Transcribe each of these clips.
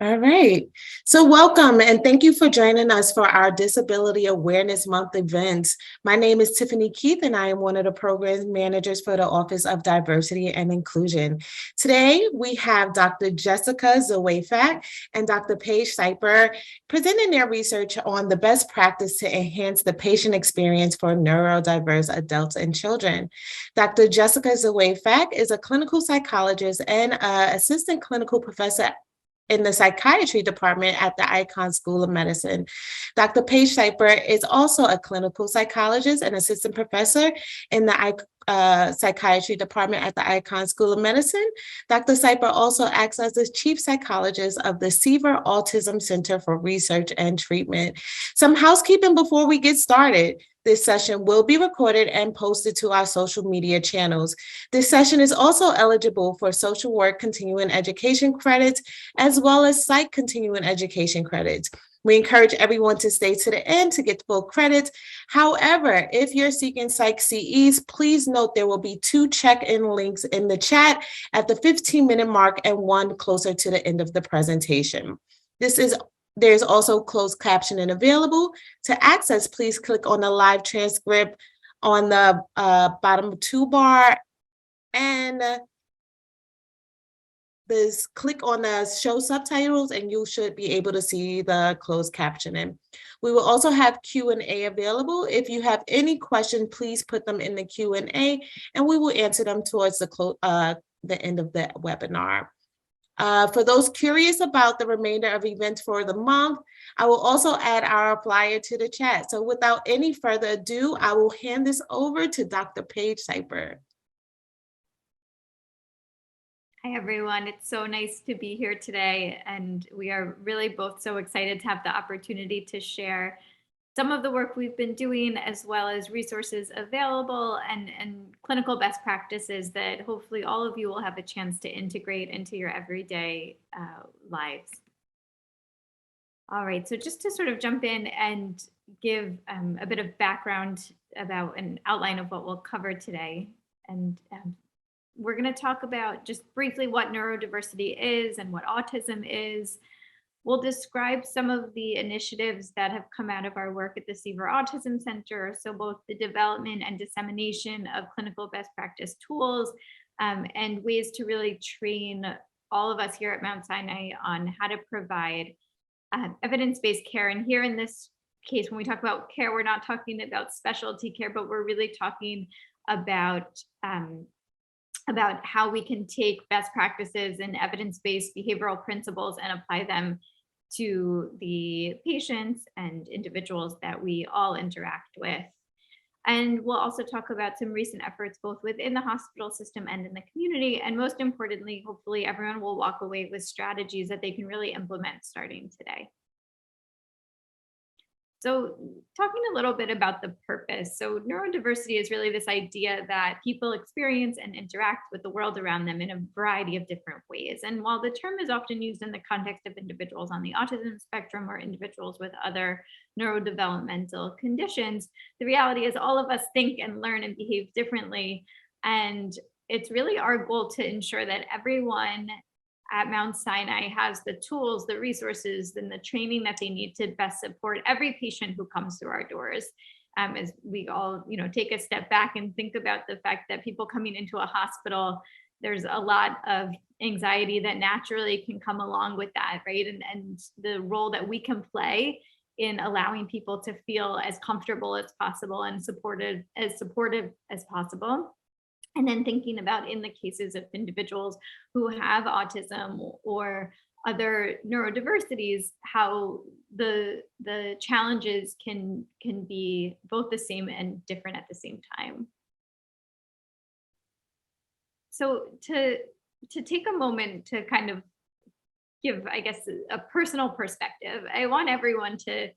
All right. So welcome and thank you for joining us for our Disability Awareness Month events. My name is Tiffany Keith and I am one of the program managers for the Office of Diversity and Inclusion. Today, we have Dr. Jessica Zweifach and Dr. Paige Seaver presenting their research on the best practice to enhance the patient experience for neurodiverse adults and children. Dr. Jessica Zweifach is a clinical psychologist and assistant clinical professor in the psychiatry department at the Icahn School of Medicine. Dr. Paige Seaver is also a clinical psychologist and assistant professor in the psychiatry department at the Icahn School of Medicine. Dr. Seaver also acts as the chief psychologist of the Seaver Autism Center for Research and Treatment. Some housekeeping before we get started. This session will be recorded and posted to our social media channels. This session is also eligible for social work continuing education credits, as well as psych continuing education credits. We encourage everyone to stay to the end to get full credits. However, if you're seeking psych CEs, please note there will be 2 check-in links in the chat at the 15-minute mark and 1 closer to the end of the presentation. There's also closed captioning available. To access, please click on the live transcript on the bottom toolbar and click on the show subtitles and you should be able to see the closed captioning. We will also have Q&A available. If you have any questions, please put them in the Q&A and we will answer them towards the end of the webinar. For those curious about the remainder of events for the month, I will also add our flyer to the chat. So without any further ado, I will hand this over to Dr. Paige Seaver. Hi, everyone. It's so nice to be here today. And we are really both so excited to have the opportunity to share some of the work we've been doing, as well as resources available and clinical best practices that hopefully all of you will have a chance to integrate into your everyday lives. All right, so just to sort of jump in and give a bit of background about an outline of what we'll cover today. And we're going to talk about just briefly what neurodiversity is and what autism is. We'll describe some of the initiatives that have come out of our work at the Seaver Autism Center, so both the development and dissemination of clinical best practice tools and ways to really train all of us here at Mount Sinai on how to provide evidence-based care. And here in this case, when we talk about care, we're not talking about specialty care, but we're really talking about how we can take best practices and evidence-based behavioral principles and apply them to the patients and individuals that we all interact with. And we'll also talk about some recent efforts both within the hospital system and in the community. And most importantly, hopefully everyone will walk away with strategies that they can really implement starting today. So talking a little bit about the purpose. So neurodiversity is really this idea that people experience and interact with the world around them in a variety of different ways. And while the term is often used in the context of individuals on the autism spectrum or individuals with other neurodevelopmental conditions, the reality is all of us think and learn and behave differently. And it's really our goal to ensure that everyone at Mount Sinai has the tools, the resources, and the training that they need to best support every patient who comes through our doors. As we all, take a step back and think about the fact that people coming into a hospital, there's a lot of anxiety that naturally can come along with that, right? And the role that we can play in allowing people to feel as comfortable as possible and supportive as possible. And then thinking about in the cases of individuals who have autism or other neurodiversities, how the challenges can be both the same and different at the same time. So to take a moment to kind of give, I guess, a personal perspective, I want everyone to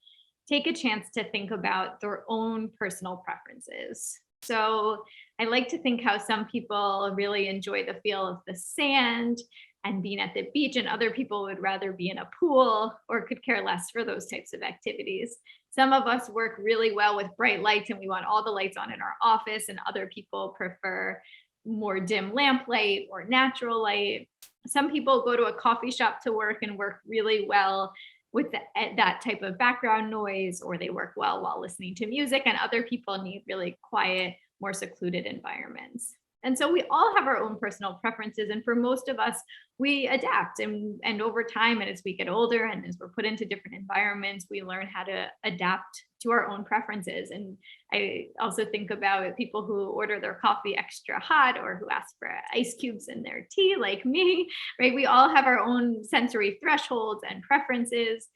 take a chance to think about their own personal preferences. So I like to think how some people really enjoy the feel of the sand and being at the beach, and other people would rather be in a pool or could care less for those types of activities. Some of us work really well with bright lights and we want all the lights on in our office, and other people prefer more dim lamplight or natural light. Some people go to a coffee shop to work and work really well with that type of background noise, or they work well while listening to music, and other people need really quiet, more secluded environments. And so we all have our own personal preferences. And for most of us, we adapt. And over time, and as we get older and as we're put into different environments, we learn how to adapt to our own preferences. And I also think about people who order their coffee extra hot or who ask for ice cubes in their tea, like me, right? We all have our own sensory thresholds and preferences.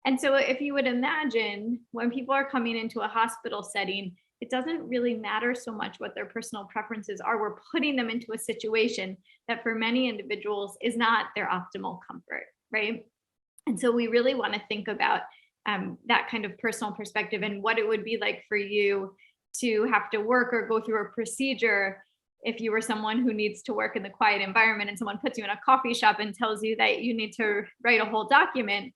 And so if you would imagine, when people are coming into a hospital setting, it doesn't really matter so much what their personal preferences are. We're putting them into a situation that for many individuals is not their optimal comfort, right? And so we really want to think about that kind of personal perspective and what it would be like for you to have to work or go through a procedure if you were someone who needs to work in the quiet environment and someone puts you in a coffee shop and tells you that you need to write a whole document.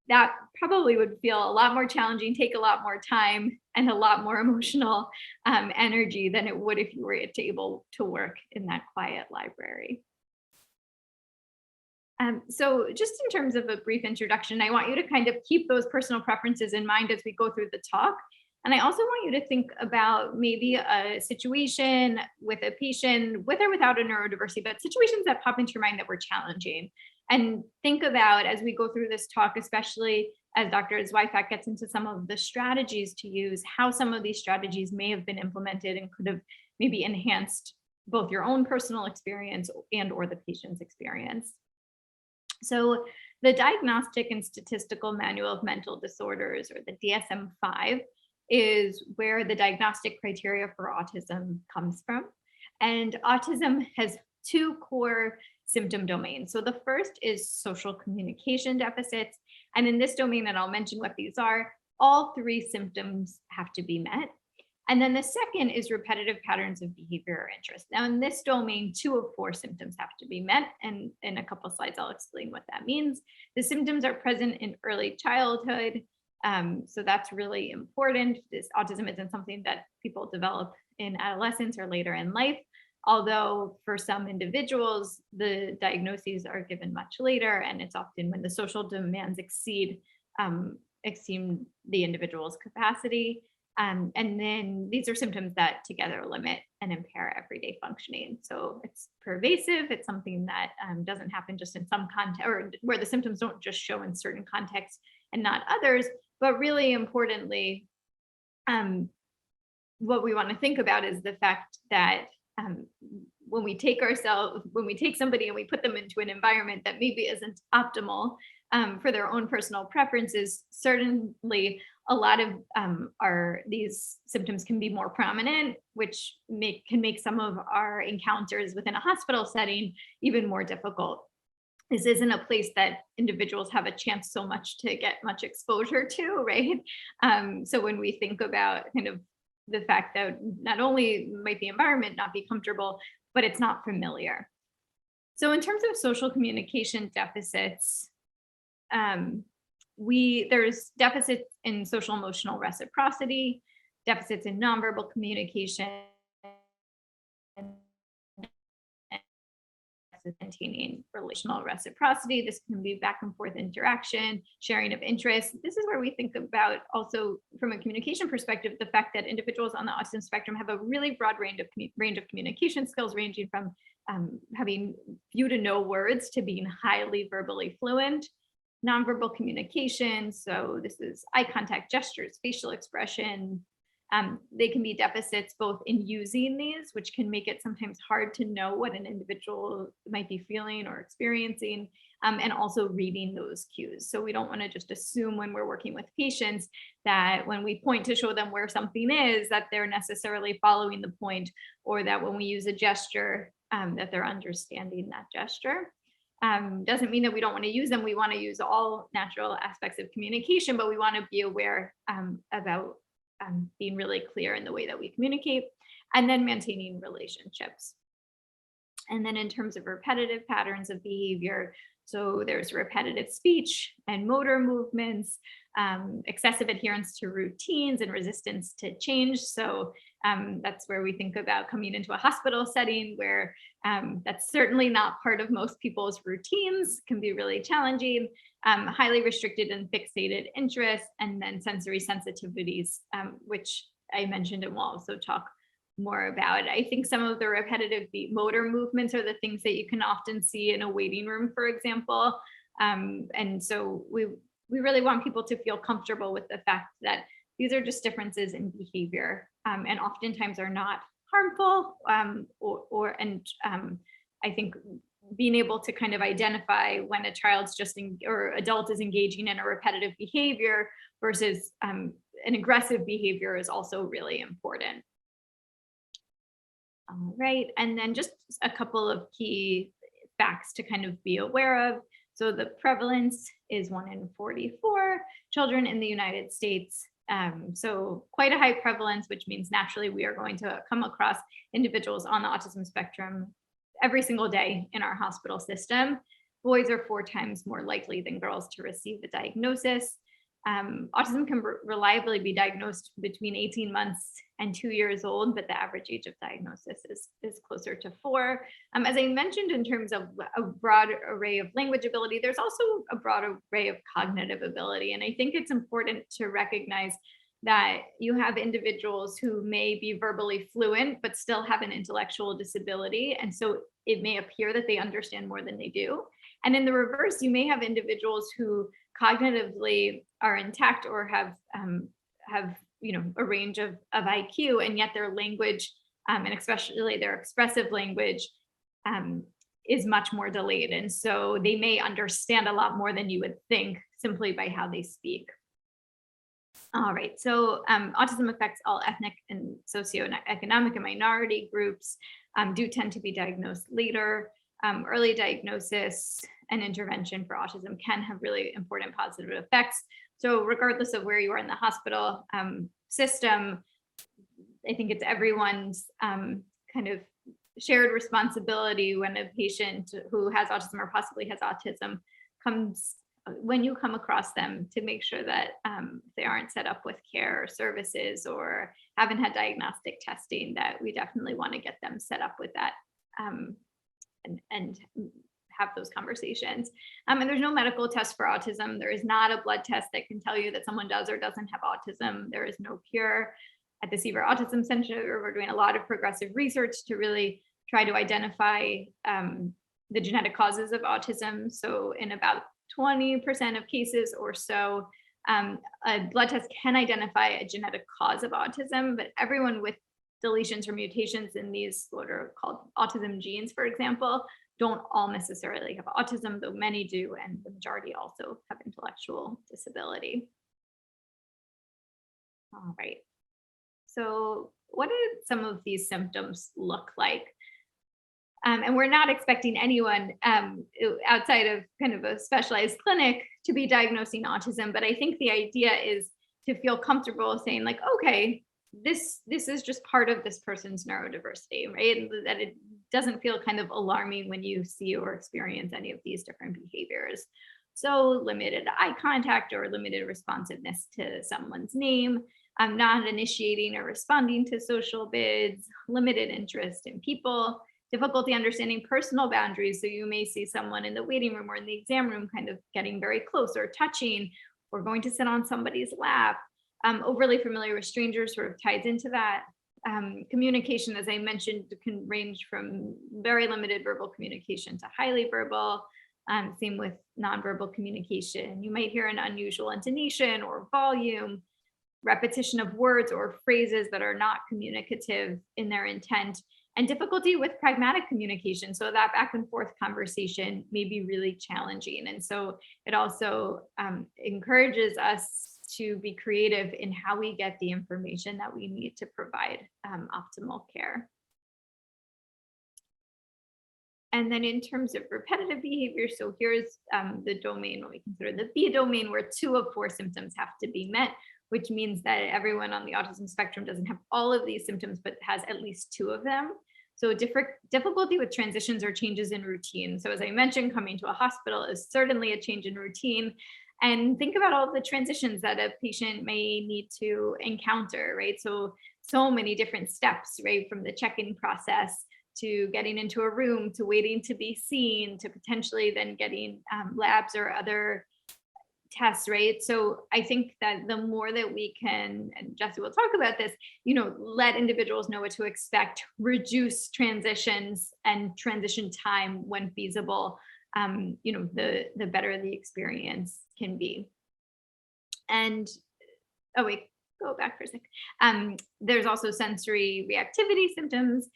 That probably would feel a lot more challenging, take a lot more time and a lot more emotional energy than it would if you were able to work in that quiet library. So just in terms of a brief introduction, I want you to kind of keep those personal preferences in mind as we go through the talk. And I also want you to think about maybe a situation with a patient with or without a neurodiversity, but situations that pop into your mind that were challenging. And think about, as we go through this talk, especially as Dr. Zweifach gets into some of the strategies to use, how some of these strategies may have been implemented and could have maybe enhanced both your own personal experience and or the patient's experience. So the Diagnostic and Statistical Manual of Mental Disorders, or the DSM-5, is where the diagnostic criteria for autism comes from. And autism has two core symptom domains. So the first is social communication deficits. And in this domain, and I'll mention what these are, all three symptoms have to be met. And then the second is repetitive patterns of behavior or interest. Now in this domain, 2 of 4 symptoms have to be met. And in a couple of slides, I'll explain what that means. The symptoms are present in early childhood. So that's really important. This autism isn't something that people develop in adolescence or later in life. Although for some individuals, the diagnoses are given much later, and it's often when the social demands exceed the individual's capacity. And then these are symptoms that together limit and impair everyday functioning. So it's pervasive. It's something that doesn't happen just in some context, or where the symptoms don't just show in certain contexts and not others. But really importantly, what we want to think about is the fact that when we take somebody and we put them into an environment that maybe isn't optimal for their own personal preferences, certainly a lot of these symptoms can be more prominent, which can make some of our encounters within a hospital setting even more difficult. This isn't a place that individuals have a chance so much to get much exposure to, right? So when we think about kind of the fact that not only might the environment not be comfortable, but it's not familiar. So in terms of social communication deficits, there's deficits in social emotional reciprocity, deficits in nonverbal communication, maintaining relational reciprocity. This can be back and forth interaction, sharing of interests. This is where we think about also from a communication perspective, the fact that individuals on the autism spectrum have a really broad range of communication skills, ranging from having few to no words to being highly verbally fluent. Nonverbal communication, so this is eye contact, gestures, facial expression. They can be deficits both in using these, which can make it sometimes hard to know what an individual might be feeling or experiencing, and also reading those cues. So we don't want to just assume when we're working with patients that when we point to show them where something is, that they're necessarily following the point, or that when we use a gesture, that they're understanding that gesture. Doesn't mean that we don't want to use them. We want to use all natural aspects of communication, but we want to be aware about being really clear in the way that we communicate, and then maintaining relationships. And then in terms of repetitive patterns of behavior, So there's repetitive speech and motor movements, excessive adherence to routines and resistance to change. So that's where we think about coming into a hospital setting where that's certainly not part of most people's routines, can be really challenging, highly restricted and fixated interests, and then sensory sensitivities, which I mentioned and we'll also talk more about. I think some of the repetitive motor movements are the things that you can often see in a waiting room, for example. And so we really want people to feel comfortable with the fact that these are just differences in behavior, and oftentimes are not harmful, I think being able to kind of identify when a child's or adult is engaging in a repetitive behavior versus an aggressive behavior is also really important. All right, and then just a couple of key facts to kind of be aware of. So the prevalence is 1 in 44 children in the United States. So quite a high prevalence, which means naturally we are going to come across individuals on the autism spectrum every single day in our hospital system. Boys are 4 times more likely than girls to receive the diagnosis. Autism can reliably be diagnosed between 18 months and 2 years old, but the average age of diagnosis is closer to 4. As I mentioned, in terms of a broad array of language ability, there's also a broad array of cognitive ability. And I think it's important to recognize that you have individuals who may be verbally fluent, but still have an intellectual disability. And so it may appear that they understand more than they do. And in the reverse, you may have individuals who cognitively are intact or have a range of IQ, and yet their language, and especially their expressive language, is much more delayed. And so they may understand a lot more than you would think simply by how they speak. All right, so autism affects all ethnic and socioeconomic and minority groups, do tend to be diagnosed later. Early diagnosis and intervention for autism can have really important positive effects. So regardless of where you are in the hospital system, I think it's everyone's kind of shared responsibility when a patient who has autism or possibly has autism when you come across them, to make sure that they aren't set up with care or services or haven't had diagnostic testing, that we definitely want to get them set up with that and have those conversations. And there's no medical test for autism. There is not a blood test that can tell you that someone does or doesn't have autism. There is no cure. At the Seaver Autism Center, we're doing a lot of progressive research to really try to identify the genetic causes of autism. So in about 20% of cases or so, a blood test can identify a genetic cause of autism, but everyone with deletions or mutations in these what are called autism genes, for example, don't all necessarily have autism, though many do, and the majority also have intellectual disability. All right. So what do some of these symptoms look like? And we're not expecting anyone outside of kind of a specialized clinic to be diagnosing autism, but I think the idea is to feel comfortable saying like, okay, this is just part of this person's neurodiversity, right? And that it doesn't feel kind of alarming when you see or experience any of these different behaviors. So limited eye contact or limited responsiveness to someone's name, not initiating or responding to social bids, limited interest in people, difficulty understanding personal boundaries. So you may see someone in the waiting room or in the exam room kind of getting very close or touching or going to sit on somebody's lap. Overly familiar with strangers sort of ties into that. Communication, as I mentioned, can range from very limited verbal communication to highly verbal. Same with nonverbal communication. You might hear an unusual intonation or volume, repetition of words or phrases that are not communicative in their intent, and difficulty with pragmatic communication. So that back and forth conversation may be really challenging. And so it also encourages us to be creative in how we get the information that we need to provide optimal care. And then in terms of repetitive behavior, so here's the domain, what we consider the B domain, where 2 of 4 symptoms have to be met, which means that everyone on the autism spectrum doesn't have all of these symptoms, but has at least 2 of them. So difficulty with transitions or changes in routine. So as I mentioned, coming to a hospital is certainly a change in routine. And think about all the transitions that a patient may need to encounter, right? So many different steps, right? From the check-in process to getting into a room, to waiting to be seen, to potentially then getting labs or other tests, right? So I think that the more that we can, and Jesse will talk about this, let individuals know what to expect, reduce transitions and transition time when feasible, the better the experience can be. And oh wait, go back for a sec. There's also sensory reactivity symptoms,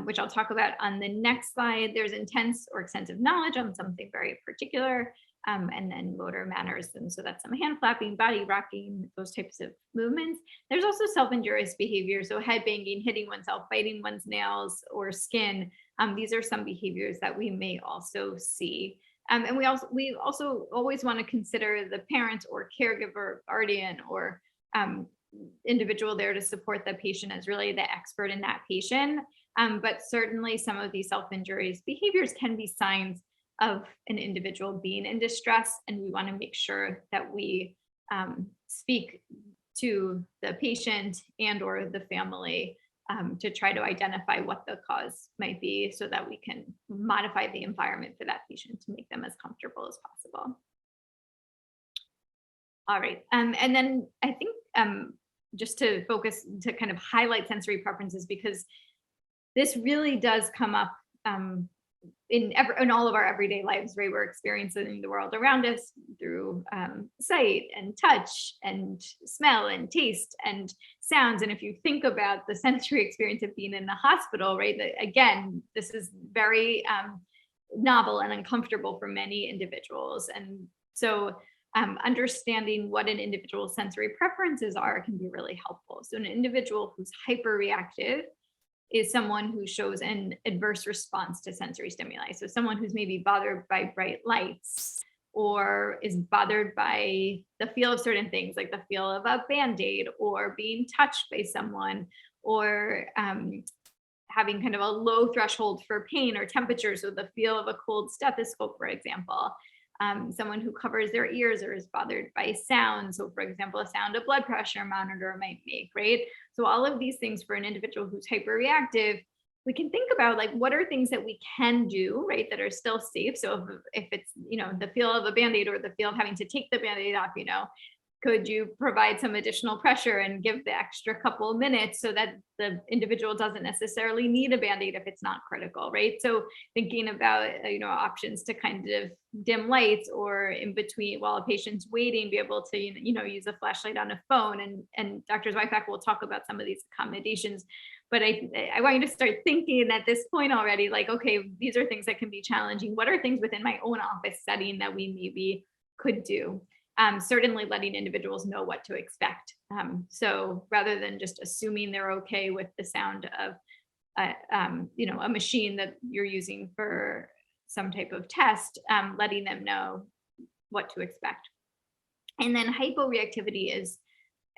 which I'll talk about on the next slide. There's intense or extensive knowledge on something very particular, and then motor mannerisms. So that's some hand flapping, body rocking, those types of movements. There's also self-injurious behavior. So head banging, hitting oneself, biting one's nails or skin. These are some behaviors that we may also see. And we also always want to consider the parent or caregiver, guardian, or individual there to support the patient as really the expert in that patient. But certainly some of these self-injurious behaviors can be signs of an individual being in distress, and we want to make sure that we speak to the patient and or the family to try to identify what the cause might be, so that we can modify the environment for that patient to make them as comfortable as possible. All right, and then I think just to focus, to kind of highlight sensory preferences, because this really does come up in all of our everyday lives, right? We're experiencing the world around us through sight and touch and smell and taste and sounds. And if you think about the sensory experience of being in the hospital, right? Again, this is very novel and uncomfortable for many individuals. And so understanding what an individual's sensory preferences are can be really helpful. So an individual who's hyperreactive is someone who shows an adverse response to sensory stimuli. So someone who's maybe bothered by bright lights, or is bothered by the feel of certain things, like the feel of a Band-Aid, or being touched by someone, or having kind of a low threshold for pain or temperature. So the feel of a cold stethoscope, for example. Someone who covers their ears or is bothered by sound. So for example, a sound a blood pressure monitor might make, right? So all of these things for an individual who's hyperreactive, we can think about, like, what are things that we can do, right, that are still safe. So if it's, the feel of a Band-Aid or the feel of having to take the Band-Aid off, could you provide some additional pressure and give the extra couple of minutes so that the individual doesn't necessarily need a Band-Aid if it's not critical, right? So thinking about, options to kind of dim lights, or in between while a patient's waiting, be able to, use a flashlight on a phone. And Dr. Zweifach will talk about some of these accommodations. But I want you to start thinking at this point already, like, okay, these are things that can be challenging. What are things within my own office setting that we maybe could do? Certainly letting individuals know what to expect. So rather than just assuming they're okay with the sound of, a machine that you're using for some type of test, letting them know what to expect. And then hyporeactivity is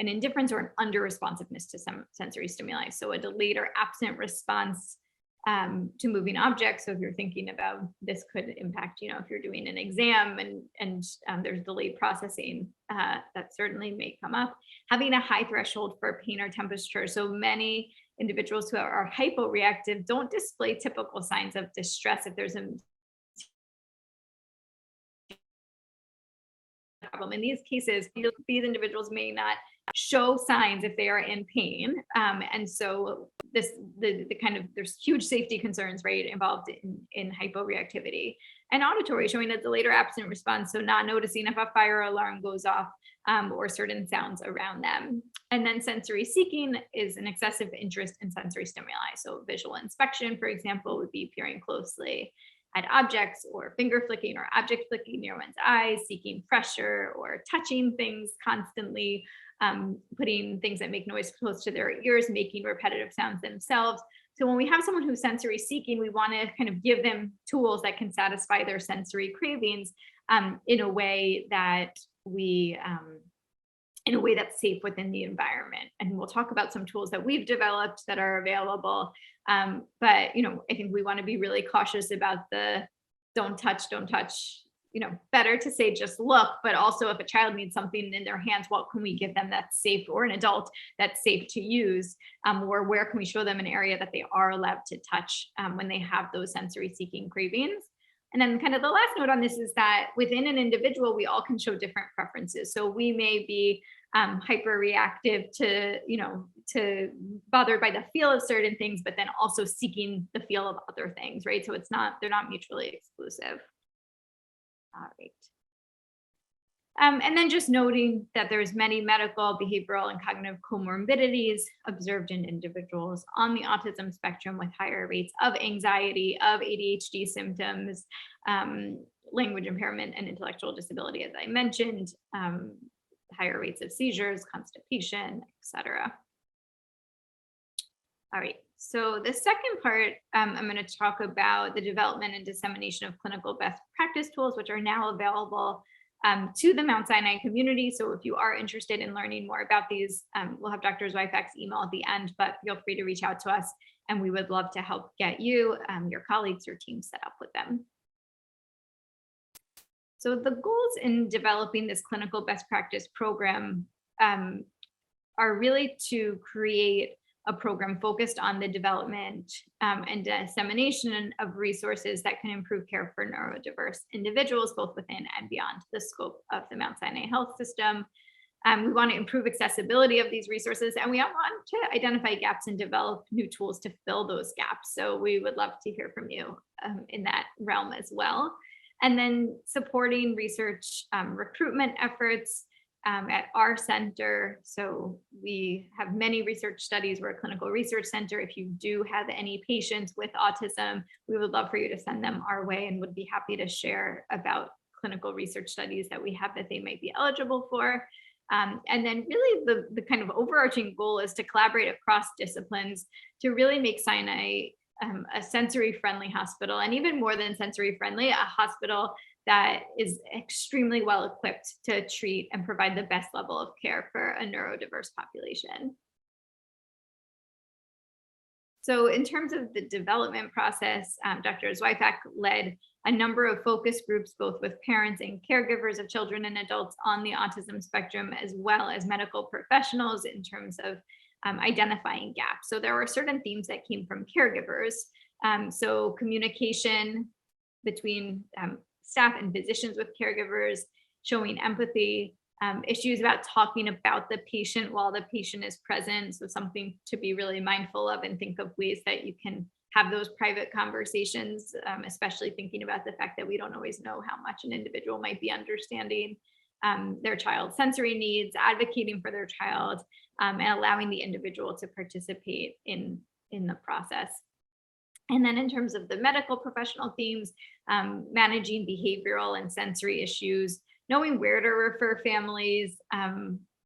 an indifference or an under-responsiveness to some sensory stimuli. So a delayed or absent response to moving objects. So if you're thinking about, this could impact, if you're doing an exam and there's delayed processing, that certainly may come up. Having a high threshold for pain or temperature. So many individuals who are hyporeactive don't display typical signs of distress if there's a problem. In these cases, these individuals may not show signs if they are in pain. And so there's huge safety concerns, right, involved in hyporeactivity. And auditory, showing a delayed or absent response. So not noticing if a fire alarm goes off, or certain sounds around them. And then sensory seeking is an excessive interest in sensory stimuli. So visual inspection, for example, would be peering closely at objects, or finger flicking or object flicking near one's eyes, seeking pressure or touching things constantly, putting things that make noise close to their ears, making repetitive sounds themselves. So when we have someone who's sensory seeking, we want to kind of give them tools that can satisfy their sensory cravings in a way that we in a way that's safe within the environment. And we'll talk about some tools that we've developed that are available. But, I think we want to be really cautious about the don't touch, better to say just look, but also if a child needs something in their hands, what can we give them that's safe, or an adult that's safe to use, or where can we show them an area that they are allowed to touch when they have those sensory seeking cravings. And then kind of the last note on this is that within an individual, we all can show different preferences. So we may be hyper reactive to bothered by the feel of certain things, but then also seeking the feel of other things, right? So they're not mutually exclusive. All right. And then just noting that there's many medical, behavioral, and cognitive comorbidities observed in individuals on the autism spectrum with higher rates of anxiety, of ADHD symptoms, language impairment, and intellectual disability, as I mentioned, higher rates of seizures, constipation, etc. All right. So the second part, I'm going to talk about the development and dissemination of clinical best practice tools, which are now available to the Mount Sinai community. So if you are interested in learning more about these, we'll have Dr. Zweifach's email at the end, but feel free to reach out to us and we would love to help get you, your colleagues, your team set up with them. So the goals in developing this clinical best practice program are really to create a program focused on the development and dissemination of resources that can improve care for neurodiverse individuals, both within and beyond the scope of the Mount Sinai Health System. We want to improve accessibility of these resources, and we want to identify gaps and develop new tools to fill those gaps. So we would love to hear from you in that realm as well. And then supporting research recruitment efforts at our center. So we have many research studies. We're a clinical research center. If you do have any patients with autism, we would love for you to send them our way and would be happy to share about clinical research studies that we have that they might be eligible for. And then really the kind of overarching goal is to collaborate across disciplines to really make Sinai a sensory-friendly hospital, and even more than sensory-friendly, a hospital that is extremely well equipped to treat and provide the best level of care for a neurodiverse population. So in terms of the development process, Dr. Zweifach led a number of focus groups, both with parents and caregivers of children and adults on the autism spectrum, as well as medical professionals in terms of identifying gaps. So there were certain themes that came from caregivers. So communication between staff and physicians with caregivers, showing empathy, issues about talking about the patient while the patient is present. So something to be really mindful of and think of ways that you can have those private conversations, especially thinking about the fact that we don't always know how much an individual might be understanding their child's sensory needs, advocating for their child, and allowing the individual to participate in the process. And then in terms of the medical professional themes, managing behavioral and sensory issues, knowing where to refer families,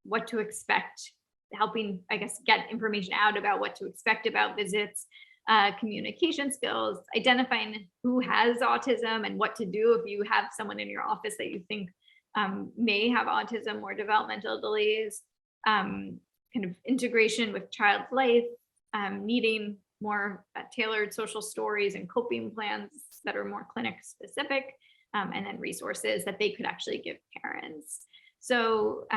what to expect, helping, I guess, get information out about what to expect about visits, communication skills, identifying who has autism and what to do if you have someone in your office that you think may have autism or developmental delays, kind of integration with child's life, needing more tailored social stories and coping plans that are more clinic specific, and then resources that they could actually give parents. So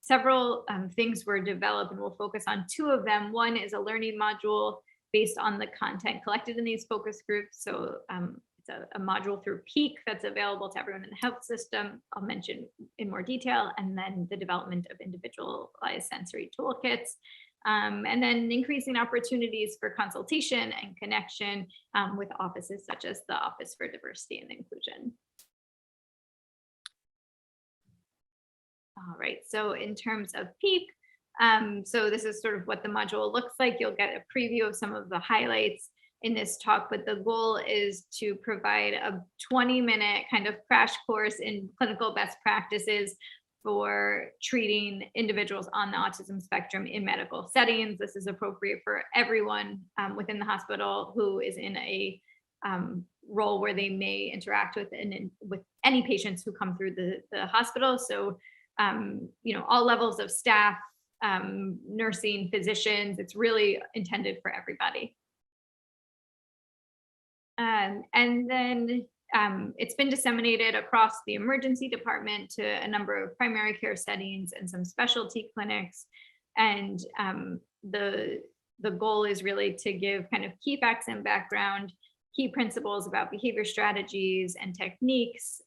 several things were developed, and we'll focus on two of them. One is a learning module based on the content collected in these focus groups. So it's a module through PEAK that's available to everyone in the health system. I'll mention in more detail, and then the development of individualized sensory toolkits. And then increasing opportunities for consultation and connection with offices such as the Office for Diversity and Inclusion. All right, so in terms of PEAK, so this is sort of what the module looks like. You'll get a preview of some of the highlights in this talk, but the goal is to provide a 20-minute kind of crash course in clinical best practices for treating individuals on the autism spectrum in medical settings. This is appropriate for everyone within the hospital who is in a role where they may interact with any patients who come through the hospital. So all levels of staff, nursing, physicians. It's really intended for everybody. And then it's been disseminated across the emergency department to a number of primary care settings and some specialty clinics. And the goal is really to give kind of key facts and background, key principles about behavior strategies and techniques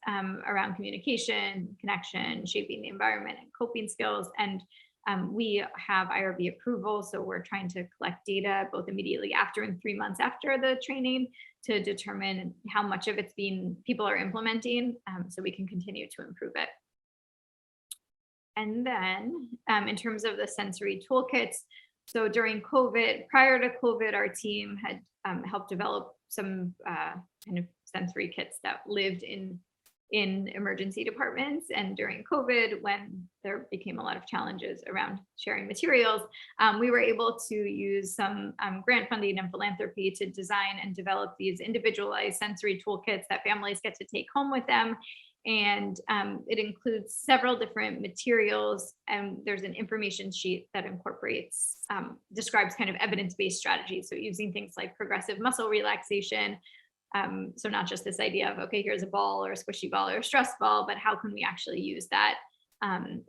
around communication, connection, shaping the environment, and coping skills. And we have IRB approval, so we're trying to collect data both immediately after and 3 months after the training to determine how much of it's people are implementing, so we can continue to improve it. And then in terms of the sensory toolkits, so during COVID, prior to COVID, our team had helped develop some kind of sensory kits that lived in emergency departments. And during COVID, when there became a lot of challenges around sharing materials, we were able to use some grant funding and philanthropy to design and develop these individualized sensory toolkits that families get to take home with them. And it includes several different materials, and there's an information sheet that incorporates, describes kind of evidence-based strategies. So using things like progressive muscle relaxation. So not just this idea of, okay, here's a ball or a squishy ball or a stress ball, but how can we actually use that,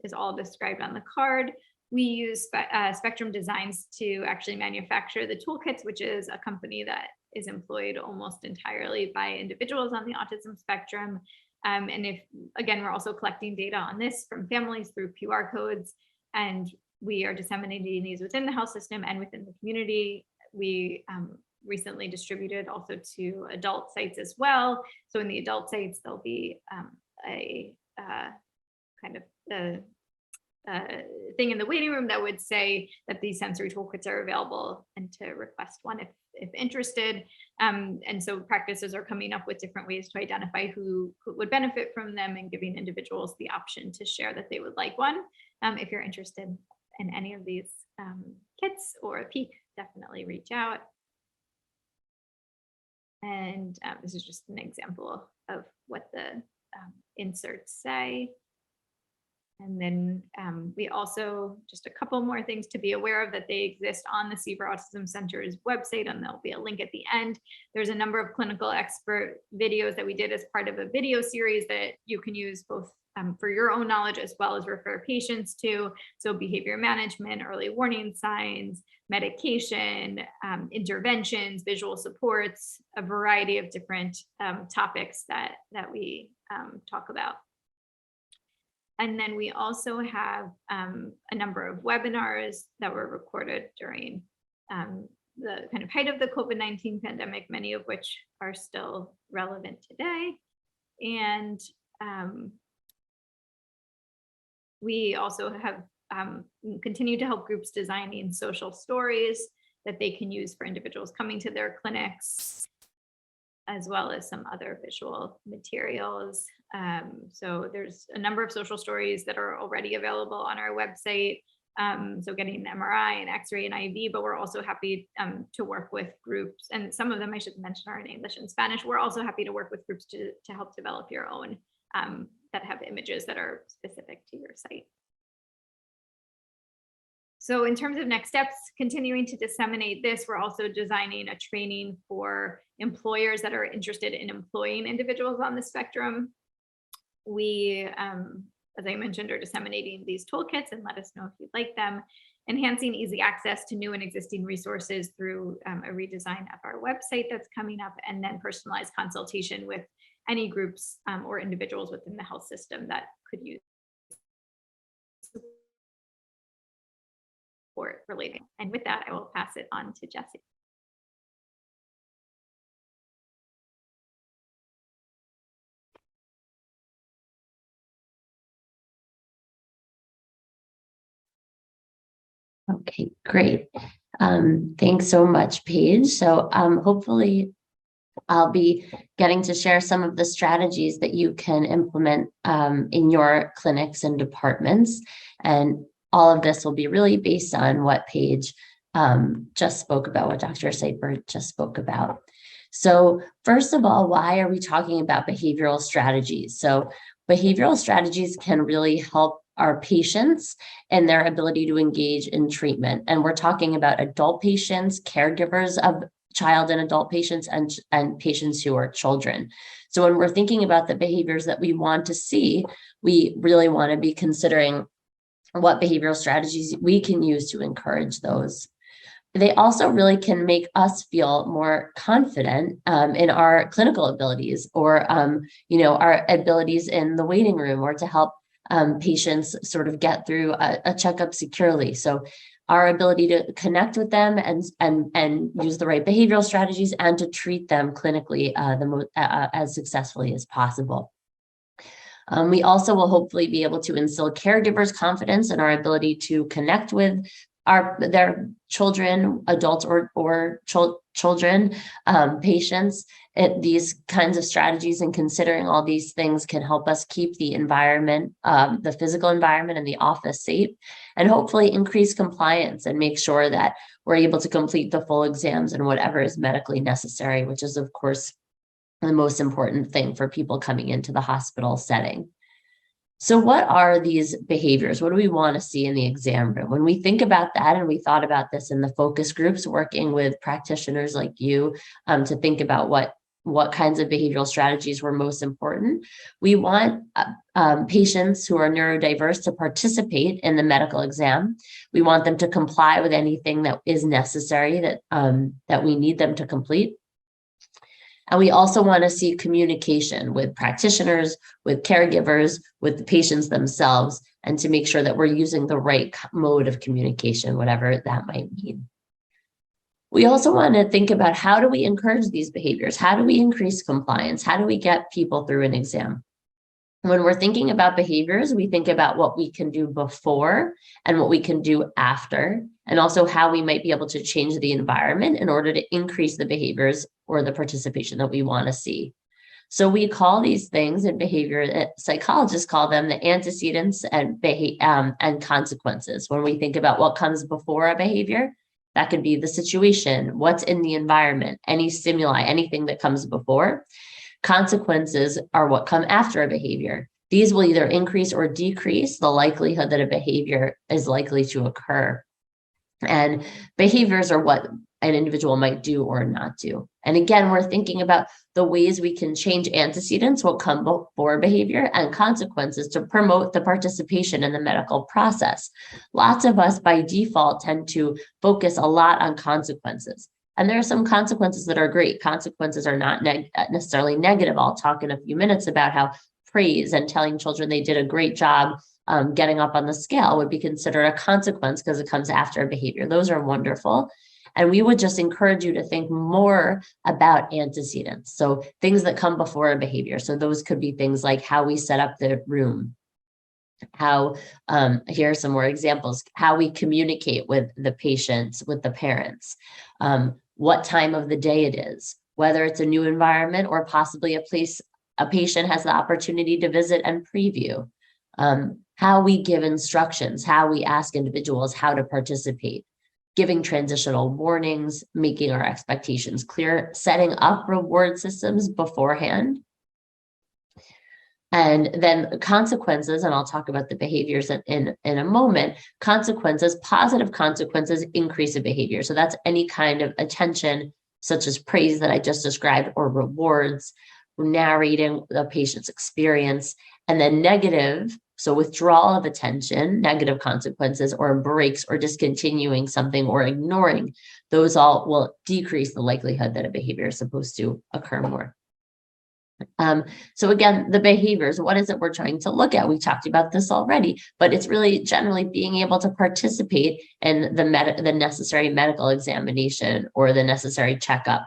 is all described on the card. We use Spectrum Designs to actually manufacture the toolkits, which is a company that is employed almost entirely by individuals on the autism spectrum. And we're also collecting data on this from families through QR codes, and we are disseminating these within the health system and within the community. We recently distributed also to adult sites as well. So in the adult sites, there'll be a kind of thing in the waiting room that would say that these sensory toolkits are available and to request one if interested. And so practices are coming up with different ways to identify who would benefit from them and giving individuals the option to share that they would like one. If you're interested in any of these kits or a peek, definitely reach out. And this is just an example of what the inserts say. And then we also, just a couple more things to be aware of, that they exist on the Seaver Autism Center's website, and there'll be a link at the end. There's a number of clinical expert videos that we did as part of a video series that you can use both for your own knowledge as well as refer patients to. So behavior management, early warning signs, medication, interventions, visual supports, a variety of different topics that we talk about. And then we also have a number of webinars that were recorded during the kind of height of the COVID-19 pandemic, many of which are still relevant today. And we also have continued to help groups designing social stories that they can use for individuals coming to their clinics, as well as some other visual materials. So there's a number of social stories that are already available on our website. So getting an MRI and X-ray and IV, but we're also happy to work with groups, and some of them I should mention are in English and Spanish. We're also happy to work with groups to help develop your own that have images that are specific to your site. So in terms of next steps, continuing to disseminate this, we're also designing a training for employers that are interested in employing individuals on the spectrum. We, as I mentioned, are disseminating these toolkits, and let us know if you'd like them. Enhancing easy access to new and existing resources through a redesign of our website that's coming up, and then personalized consultation with any groups or individuals within the health system that could use support related. And with that, I will pass it on to Jesse. Okay, great. Thanks so much, Paige. So hopefully I'll be getting to share some of the strategies that you can implement in your clinics and departments. And all of this will be really based on what Paige just spoke about, what Dr. Seaver just spoke about. So first of all, why are we talking about behavioral strategies? So behavioral strategies can really help our patients and their ability to engage in treatment. And we're talking about adult patients, caregivers of child and adult patients, and patients who are children. So when we're thinking about the behaviors that we want to see, we really want to be considering what behavioral strategies we can use to encourage those. They also really can make us feel more confident in our clinical abilities, or our abilities in the waiting room, or to help patients sort of get through a checkup securely. So our ability to connect with them and use the right behavioral strategies, and to treat them clinically as successfully as possible. We also will hopefully be able to instill caregivers' confidence in our ability to connect with their children, adults, or children, patients. These kinds of strategies and considering all these things can help us keep the environment, the physical environment and the office safe, and hopefully increase compliance and make sure that we're able to complete the full exams and whatever is medically necessary, which is, of course, the most important thing for people coming into the hospital setting. So what are these behaviors? What do we want to see in the exam room? When we think about that, and we thought about this in the focus groups, working with practitioners like you to think about what kinds of behavioral strategies were most important, we want patients who are neurodiverse to participate in the medical exam. We want them to comply with anything that is necessary that we need them to complete. And we also want to see communication with practitioners, with caregivers, with the patients themselves, and to make sure that we're using the right mode of communication, whatever that might mean. We also want to think about, how do we encourage these behaviors? How do we increase compliance? How do we get people through an exam? When we're thinking about behaviors, we think about what we can do before and what we can do after, and also how we might be able to change the environment in order to increase the behaviors or the participation that we want to see. So we call these things in behavior, psychologists call them the antecedents and consequences. When we think about what comes before a behavior, that could be the situation, what's in the environment, any stimuli, anything that comes before. Consequences are what come after a behavior. These will either increase or decrease the likelihood that a behavior is likely to occur. And behaviors are what an individual might do or not do. And again, we're thinking about the ways we can change antecedents, what come before behavior, and consequences to promote the participation in the medical process. Lots of us by default tend to focus a lot on consequences. And there are some consequences that are great. Consequences are not necessarily negative. I'll talk in a few minutes about how praise and telling children they did a great job getting up on the scale would be considered a consequence because it comes after a behavior. Those are wonderful. And we would just encourage you to think more about antecedents. So things that come before a behavior. So those could be things like how we set up the room, how, here are some more examples, how we communicate with the patients, with the parents, what time of the day it is, whether it's a new environment or possibly a place a patient has the opportunity to visit and preview, how we give instructions, how we ask individuals how to participate, giving transitional warnings, making our expectations clear, setting up reward systems beforehand. And then consequences, and I'll talk about the behaviors in a moment. Consequences, positive consequences increase a behavior. So that's any kind of attention, such as praise that I just described, or rewards, narrating the patient's experience. And then negative, so withdrawal of attention, negative consequences, or breaks, or discontinuing something, or ignoring, those all will decrease the likelihood that a behavior is supposed to occur more. So again, the behaviors, what is it we're trying to look at? We talked about this already, but it's really generally being able to participate in the necessary medical examination or the necessary checkup.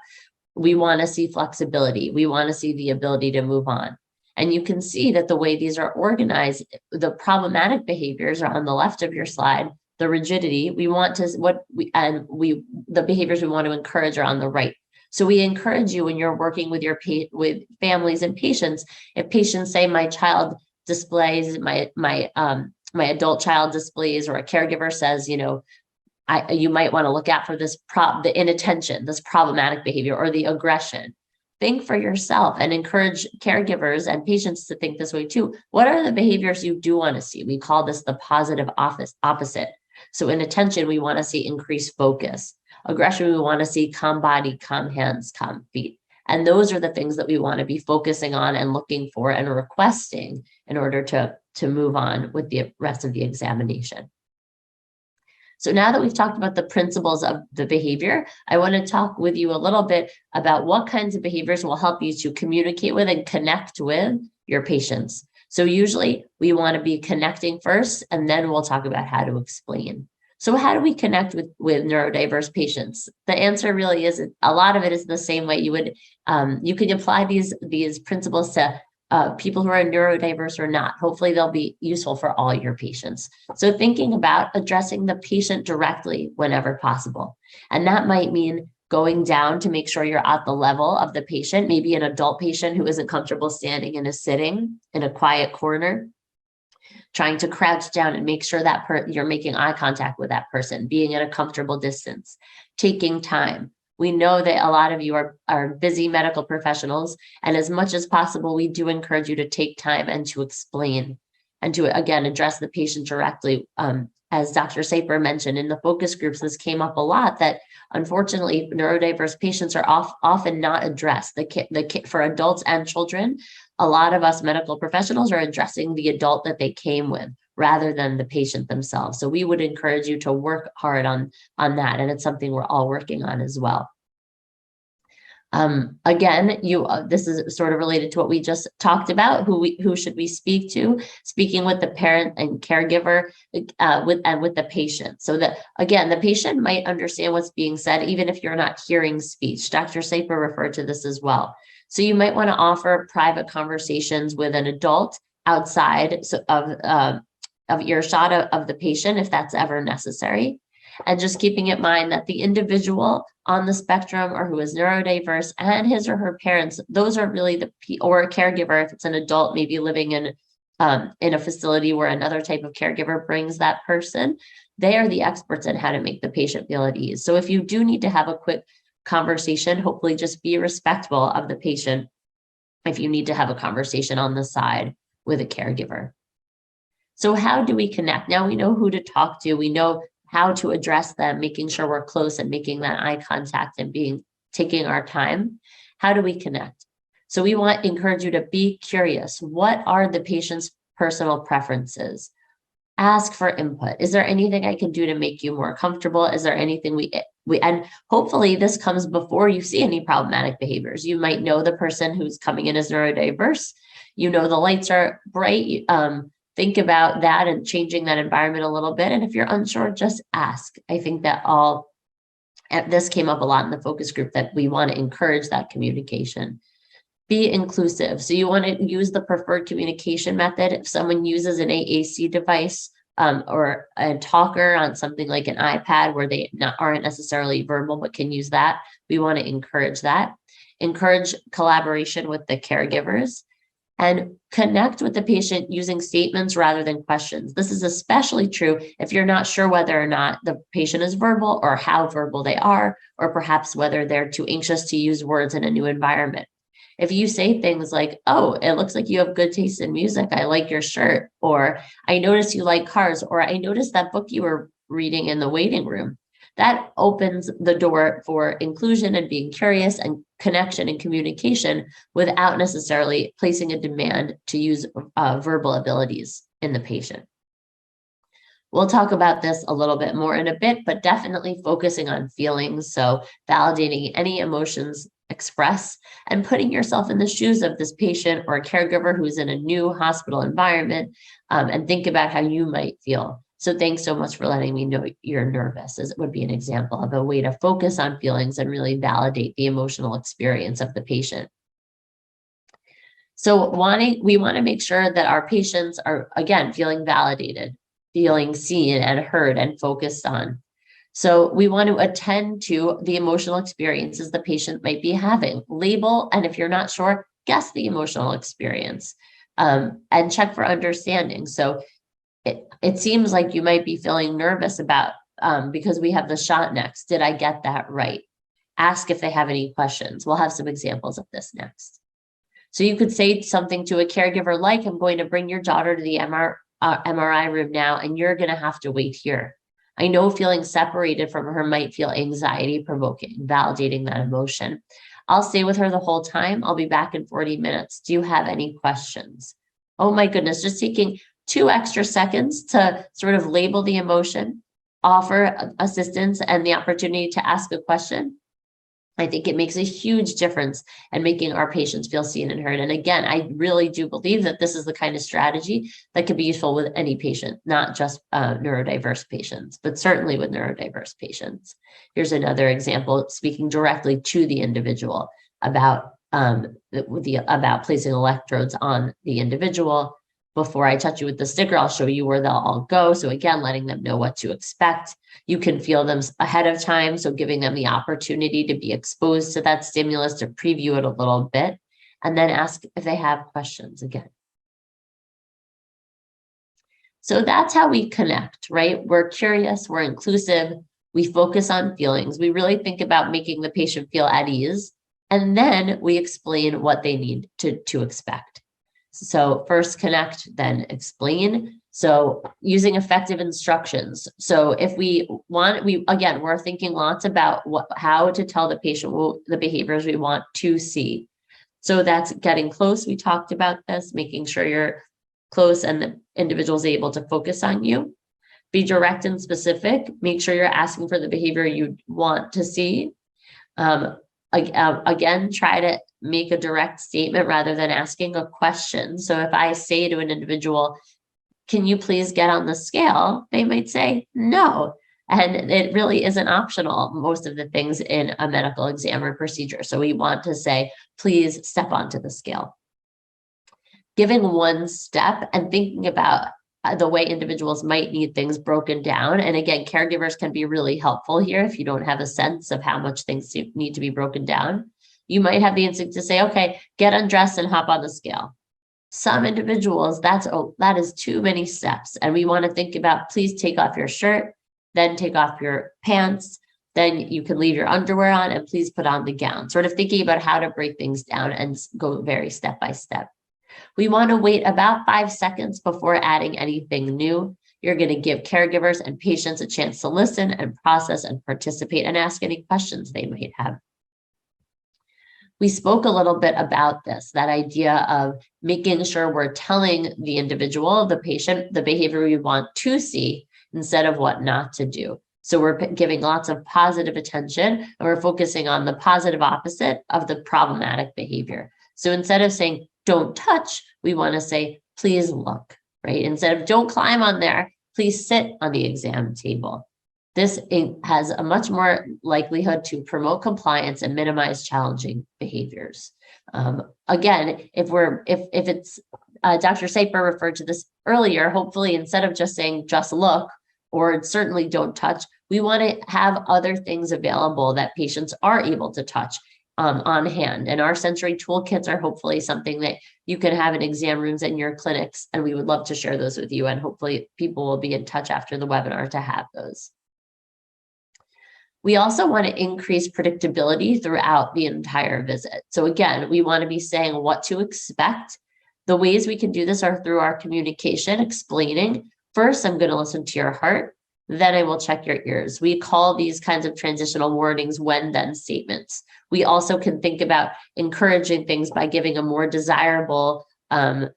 We want to see flexibility. We want to see the ability to move on. And you can see that the way these are organized, the problematic behaviors are on the left of your slide. The rigidity, the behaviors we want to encourage are on the right. So we encourage you when you're working with with families and patients, if patients say my child displays, my adult child displays, or a caregiver says, you might want to look out for this the inattention, this problematic behavior, or the aggression. think for yourself and encourage caregivers and patients to think this way too. What are the behaviors you do want to see? We call this the positive opposite. So in attention, we want to see increased focus. Aggression, we want to see calm body, calm hands, calm feet. And those are the things that we want to be focusing on and looking for and requesting in order to move on with the rest of the examination. So now that we've talked about the principles of the behavior, I want to talk with you a little bit about what kinds of behaviors will help you to communicate with and connect with your patients. So usually we want to be connecting first, and then we'll talk about how to explain. So how do we connect with neurodiverse patients? The answer really is a lot of it is the same way you would, you can apply these principles to people who are neurodiverse or not. Hopefully they'll be useful for all your patients. So thinking about addressing the patient directly whenever possible. And that might mean going down to make sure you're at the level of the patient, maybe an adult patient who isn't comfortable standing and is sitting in a quiet corner, trying to crouch down and make sure that you're making eye contact with that person, being at a comfortable distance, taking time. We know that a lot of you are busy medical professionals, and as much as possible, we do encourage you to take time and to explain and to, again, address the patient directly. As Dr. Seaver mentioned in the focus groups, this came up a lot, that unfortunately neurodiverse patients are often not addressed. For adults and children, a lot of us medical professionals are addressing the adult that they came with rather than the patient themselves. So we would encourage you to work hard on that. And it's something we're all working on as well. Again, this is sort of related to what we just talked about. Who should we speak to? Speaking with the parent and caregiver, with the patient. So that, again, the patient might understand what's being said, even if you're not hearing speech. Dr. Seaver referred to this as well. So you might want to offer private conversations with an adult outside of earshot of the patient, if that's ever necessary. And just keeping in mind that the individual on the spectrum or who is neurodiverse and his or her parents, those are really or a caregiver, if it's an adult, maybe living in a facility where another type of caregiver brings that person, they are the experts in how to make the patient feel at ease. So if you do need to have a quick conversation, hopefully just be respectful of the patient if you need to have a conversation on the side with a caregiver. So how do we connect? Now we know who to talk to. We know how to address them, making sure we're close and making that eye contact and taking our time. How do we connect? So we want to encourage you to be curious. What are the patient's personal preferences? Ask for input. Is there anything I can do to make you more comfortable? Is there anything and hopefully this comes before you see any problematic behaviors. You might know the person who's coming in as neurodiverse. You know the lights are bright. Think about that and changing that environment a little bit. And if you're unsure, just ask. I think that this came up a lot in the focus group, that we want to encourage that communication. Be inclusive. So you want to use the preferred communication method. If someone uses an AAC device or a talker on something like an iPad where they aren't necessarily verbal but can use that, we want to encourage that. Encourage collaboration with the caregivers. And connect with the patient using statements rather than questions. This is especially true if you're not sure whether or not the patient is verbal or how verbal they are, or perhaps whether they're too anxious to use words in a new environment. If you say things like, oh, it looks like you have good taste in music, I like your shirt, or I noticed you like cars, or I noticed that book you were reading in the waiting room, that opens the door for inclusion and being curious and connection and communication without necessarily placing a demand to use verbal abilities in the patient. We'll talk about this a little bit more in a bit, but definitely focusing on feelings. So validating any emotions expressed and putting yourself in the shoes of this patient or a caregiver who's in a new hospital environment, and think about how you might feel. So thanks so much for letting me know you're nervous, as it would be an example of a way to focus on feelings and really validate the emotional experience of the patient. So we want to make sure that our patients are, again, feeling validated, feeling seen and heard and focused on. So we want to attend to the emotional experiences the patient might be having. Label, and if you're not sure, guess the emotional experience, and check for understanding. So it seems like you might be feeling nervous about, because we have the shot next. Did I get that right? ask if they have any questions. We'll have some examples of this next. So you could say something to a caregiver like, I'm going to bring your daughter to the MRI room now, and you're going to have to wait here. I know feeling separated from her might feel anxiety provoking, validating that emotion. I'll stay with her the whole time. I'll be back in 40 minutes. Do you have any questions? Oh my goodness, just taking 2 extra seconds to sort of label the emotion, offer assistance and the opportunity to ask a question. I think it makes a huge difference in making our patients feel seen and heard. And again, I really do believe that this is the kind of strategy that could be useful with any patient, not just neurodiverse patients, but certainly with neurodiverse patients. Here's another example, speaking directly to the individual about placing electrodes on the individual. Before I touch you with the sticker, I'll show you where they'll all go. So again, letting them know what to expect. You can feel them ahead of time. So giving them the opportunity to be exposed to that stimulus, to preview it a little bit, and then ask if they have questions again. So that's how we connect, right? We're curious, we're inclusive, we focus on feelings. We really think about making the patient feel at ease, and then we explain what they need to expect. So first connect, then explain. So using effective instructions. So if we want, we're thinking lots about how to tell the patient the behaviors we want to see. So that's getting close. We talked about this, making sure you're close and the individual is able to focus on you. Be direct and specific. Make sure you're asking for the behavior you want to see. Again, try to make a direct statement rather than asking a question. So if I say to an individual, can you please get on the scale? They might say no. And it really isn't optional, most of the things in a medical exam or procedure. So we want to say, please step onto the scale. Giving one step and thinking about the way individuals might need things broken down. And again, caregivers can be really helpful here if you don't have a sense of how much things need to be broken down. You might have the instinct to say, okay, get undressed and hop on the scale. Some individuals, that is too many steps. And we want to think about, please take off your shirt, then take off your pants, then you can leave your underwear on, and please put on the gown. Sort of thinking about how to break things down and go very step by step. We want to wait about 5 seconds before adding anything new. You're going to give caregivers and patients a chance to listen and process and participate and ask any questions they might have. We spoke a little bit about this, that idea of making sure we're telling the individual, the patient, the behavior we want to see instead of what not to do. So we're giving lots of positive attention and we're focusing on the positive opposite of the problematic behavior. So instead of saying, don't touch, we want to say, please look, right? Instead of don't climb on there, please sit on the exam table. This has a much more likelihood to promote compliance and minimize challenging behaviors. Again, if it's Dr. Seaver referred to this earlier, hopefully instead of just saying just look or certainly don't touch, we want to have other things available that patients are able to touch on hand. And our sensory toolkits are hopefully something that you can have in exam rooms and your clinics, and we would love to share those with you. And hopefully people will be in touch after the webinar to have those. We also want to increase predictability throughout the entire visit. So again, we want to be saying what to expect. The ways we can do this are through our communication, explaining. First, I'm going to listen to your heart. Then I will check your ears. We call these kinds of transitional wordings when-then statements. We also can think about encouraging things by giving a more desirable a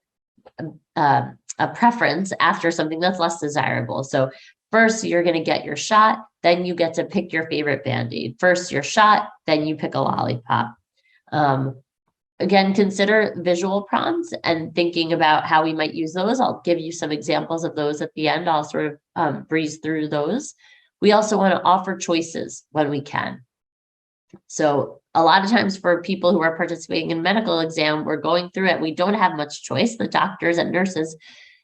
preference after something that's less desirable. So first, you're going to get your shot, then you get to pick your favorite Band-Aid. First, your shot, then you pick a lollipop. Again, consider visual prompts and thinking about how we might use those. I'll give you some examples of those at the end. I'll sort of breeze through those. We also want to offer choices when we can. So a lot of times for people who are participating in medical exam, we're going through it. We don't have much choice. The doctors and nurses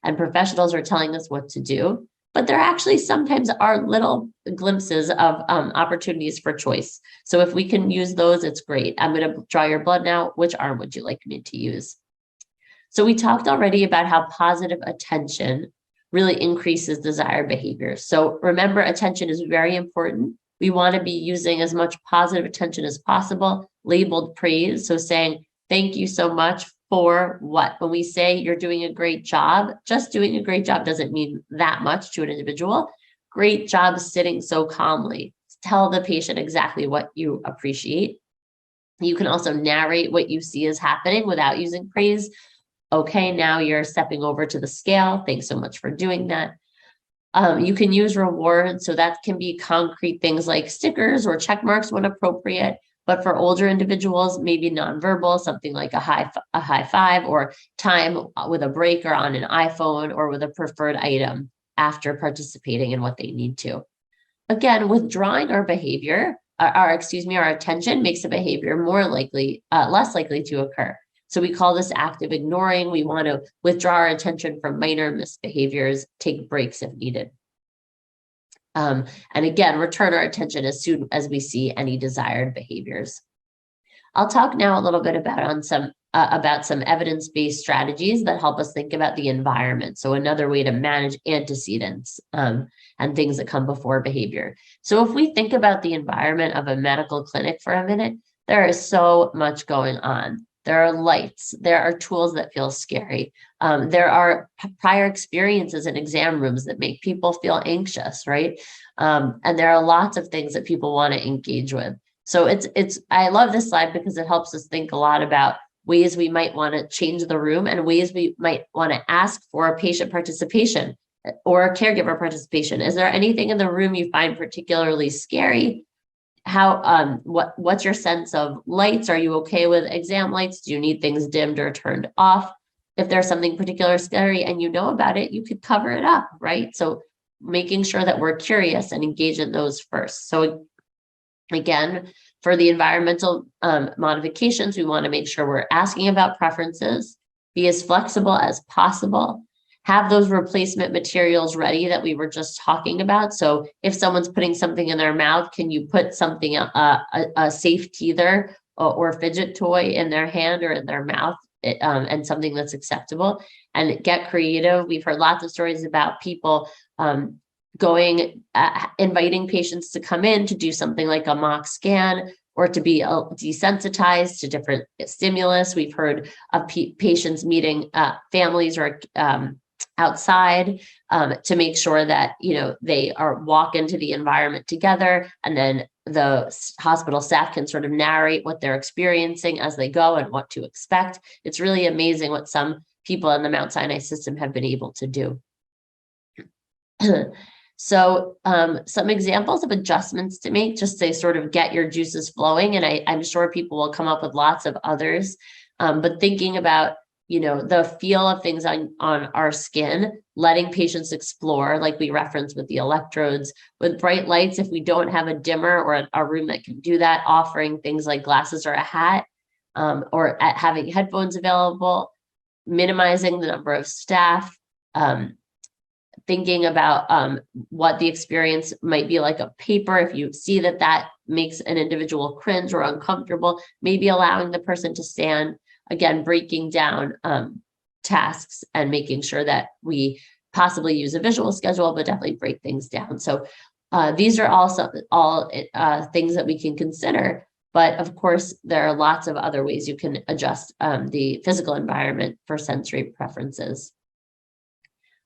and professionals are telling us what to do. But there actually sometimes are little glimpses of opportunities for choice. So if we can use those, it's great. I'm going to draw your blood now. Which arm would you like me to use? So we talked already about how positive attention really increases desired behaviors. So remember, attention is very important. We want to be using as much positive attention as possible, labeled praise. So saying, thank you so much for what? When we say you're doing a great job, just doing a great job doesn't mean that much to an individual. Great job sitting so calmly. Tell the patient exactly what you appreciate. You can also narrate what you see is happening without using praise. Okay, now you're stepping over to the scale. Thanks so much for doing that. You can use rewards. So that can be concrete things like stickers or check marks when appropriate. But for older individuals, maybe nonverbal, something like a high five or time with a break or on an iPhone or with a preferred item after participating in what they need to. Again, withdrawing our behavior, our attention makes the behavior less likely to occur. So we call this active ignoring. We want to withdraw our attention from minor misbehaviors, take breaks if needed. And again, return our attention as soon as we see any desired behaviors. I'll talk now a little bit about some evidence-based strategies that help us think about the environment. So another way to manage antecedents and things that come before behavior. So if we think about the environment of a medical clinic for a minute, there is so much going on. There are lights, there are tools that feel scary. There are prior experiences in exam rooms that make people feel anxious, right? And there are lots of things that people want to engage with. So I love this slide because it helps us think a lot about ways we might want to change the room and ways we might want to ask for patient participation or caregiver participation. Is there anything in the room you find particularly scary? What's your sense of lights? Are you okay with exam lights? Do you need things dimmed or turned off? If there's something particularly scary and you know about it, you could cover it up, right? So making sure that we're curious and engage in those first. So again, for the environmental modifications, we want to make sure we're asking about preferences, be as flexible as possible, have those replacement materials ready that we were just talking about. So if someone's putting something in their mouth, can you put something, a safe teether or fidget toy in their hand or in their mouth, and something that's acceptable, and get creative. We've heard lots of stories about people inviting patients to come in to do something like a mock scan or to be desensitized to different stimulus. We've heard of patients meeting families or outside to make sure that they walk into the environment together, and then the hospital staff can sort of narrate what they're experiencing as they go and what to expect. It's really amazing what some people in the Mount Sinai system have been able to do. So some examples of adjustments to make just to sort of get your juices flowing, and I'm sure people will come up with lots of others, but thinking about the feel of things on our skin, letting patients explore, like we referenced with the electrodes, with bright lights. If we don't have a dimmer or a room that can do that, offering things like glasses or a hat, or having headphones available, minimizing the number of staff, thinking about what the experience might be like of paper. If you see that makes an individual cringe or uncomfortable, maybe allowing the person to stand. Again, breaking down tasks and making sure that we possibly use a visual schedule, but definitely break things down. So these are also all things that we can consider. But of course, there are lots of other ways you can adjust the physical environment for sensory preferences.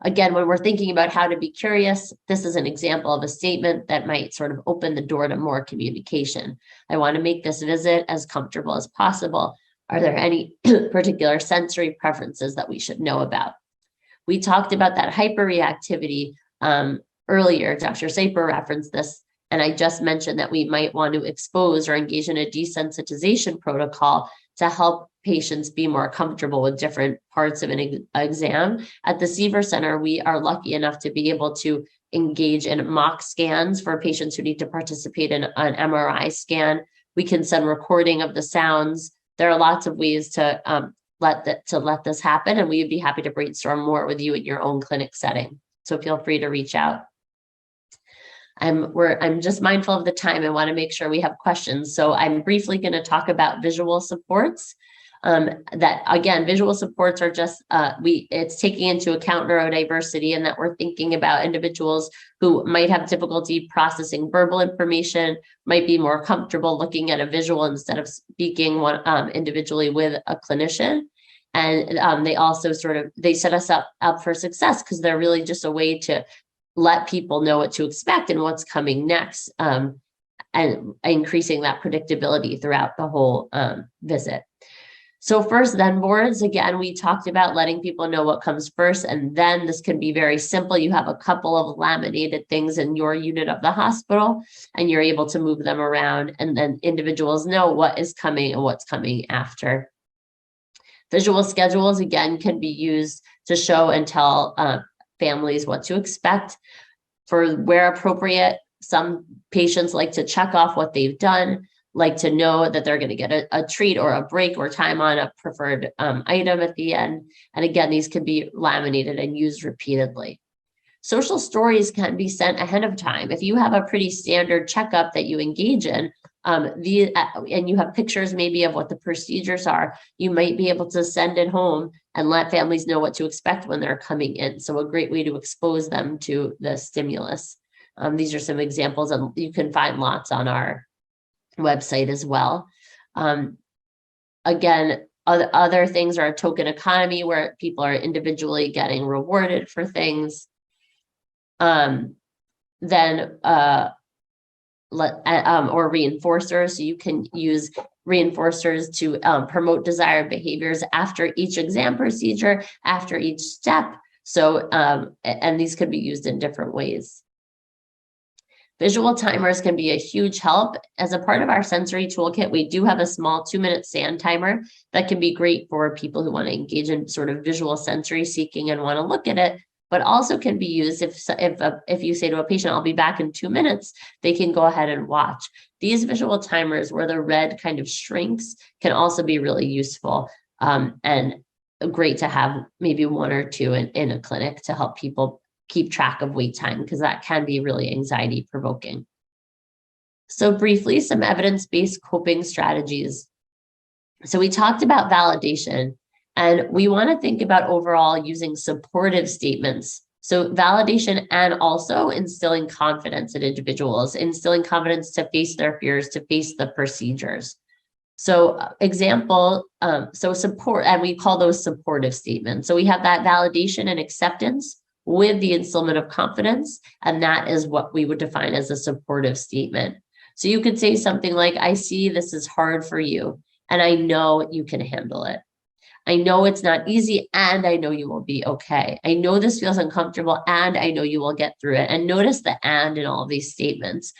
Again, when we're thinking about how to be curious, this is an example of a statement that might sort of open the door to more communication. I want to make this visit as comfortable as possible. Are there any particular sensory preferences that we should know about? We talked about that hyperreactivity earlier. Dr. Seaver referenced this, and I just mentioned that we might want to expose or engage in a desensitization protocol to help patients be more comfortable with different parts of an exam. At the Seaver Center, we are lucky enough to be able to engage in mock scans for patients who need to participate in an MRI scan. We can send recording of the sounds. There are lots of ways to let this happen, and we would be happy to brainstorm more with you in your own clinic setting. So feel free to reach out. I'm just mindful of the time. I want to make sure we have questions. So I'm briefly going to talk about visual supports. That again, visual supports are just, it's taking into account neurodiversity, and that we're thinking about individuals who might have difficulty processing verbal information, might be more comfortable looking at a visual instead of speaking individually with a clinician. And they also they set us up for success, because they're really just a way to let people know what to expect and what's coming next, and increasing that predictability throughout the whole visit. So first, then boards, again, we talked about letting people know what comes first, and then this can be very simple. You have a couple of laminated things in your unit of the hospital, and you're able to move them around, and then individuals know what is coming and what's coming after. Visual schedules, again, can be used to show and tell families what to expect. For where appropriate, some patients like to check off what they've done, like to know that they're going to get a treat or a break or time on a preferred item at the end. And again, these can be laminated and used repeatedly. Social stories can be sent ahead of time. If you have a pretty standard checkup that you engage in, and you have pictures maybe of what the procedures are, you might be able to send it home and let families know what to expect when they're coming in. So a great way to expose them to the stimulus. These are some examples, and you can find lots on our website as well. Again, other things are a token economy, where people are individually getting rewarded for things. Or reinforcers. So you can use reinforcers to promote desired behaviors after each exam procedure, after each step. So, and these could be used in different ways. Visual timers can be a huge help. As a part of our sensory toolkit, we do have a small 2-minute stand timer that can be great for people who want to engage in sort of visual sensory seeking and want to look at it, but also can be used if you say to a patient, I'll be back in 2 minutes, they can go ahead and watch. These visual timers, where the red kind of shrinks, can also be really useful, and great to have maybe 1 or 2 in a clinic to help people keep track of wait time, because that can be really anxiety provoking. So briefly, some evidence-based coping strategies. So we talked about validation, and we want to think about overall using supportive statements. So validation, and also instilling confidence in individuals, instilling confidence to face their fears, to face the procedures. So so support, and we call those supportive statements. So we have that validation and acceptance with the instillment of confidence, and that is what we would define as a supportive statement. So you could say something like, I see this is hard for you, and I know you can handle it. I know it's not easy, and I know you will be okay. I know this feels uncomfortable, and I know you will get through it. And notice the and in all of these statements.